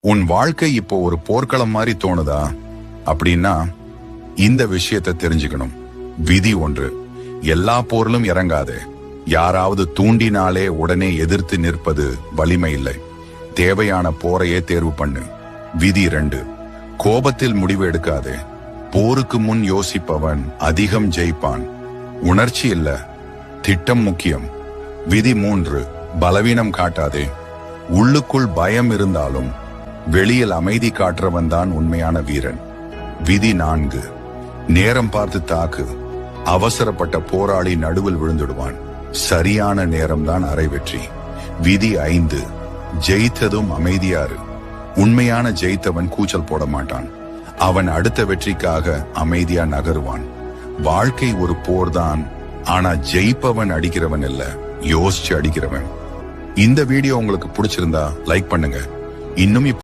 உன் வாழ்க்கை இப்போ ஒரு போர்க்களம் மாதிரி தோணுதா அப்படின்னா இந்த விஷயத்தை தெரிஞ்சுக்கணும். விதி ஒன்று, எல்லா போரிலும் இறங்காதே. யாராவது தூண்டினாலே உடனே எதிர்த்து நிற்பது வலிமை இல்லை. தேவையான போரையே தேர்வு பண்ணு. விதி 2, கோபத்தில் முடிவு எடுக்காதே. போருக்கு முன் யோசிப்பவன் அதிகம் ஜெயிப்பான். உணர்ச்சி இல்ல, திட்டம் முக்கியம். விதி 3, பலவீனம் காட்டாதே. உள்ளுக்குள் பயம் இருந்தாலும் வெளியில் அமைதி காட்டுறவன் தான் உண்மையான வீரன். விதி 4, நேரம் பார்த்து தாக்கு. அவசரப்பட்ட போராளி நடுவில் விழுந்துடுவான். சரியான நேரம்தான் அரை வெற்றி. விதி 5, ஜெயித்ததும் அமைதியாரு. உண்மையான ஜெயித்தவன் கூச்சல் போட மாட்டான். அவன் அடுத்த வெற்றிக்காக அமைதியா நகருவான். வாழ்க்கை ஒரு போர்தான், ஆனா ஜெயிப்பவன் அடிக்கிறவன் இல்ல, யோசிச்சு அடிக்கிறவன். இந்த வீடியோ உங்களுக்கு பிடிச்சிருந்தா லைக் பண்ணுங்க. இன்னும்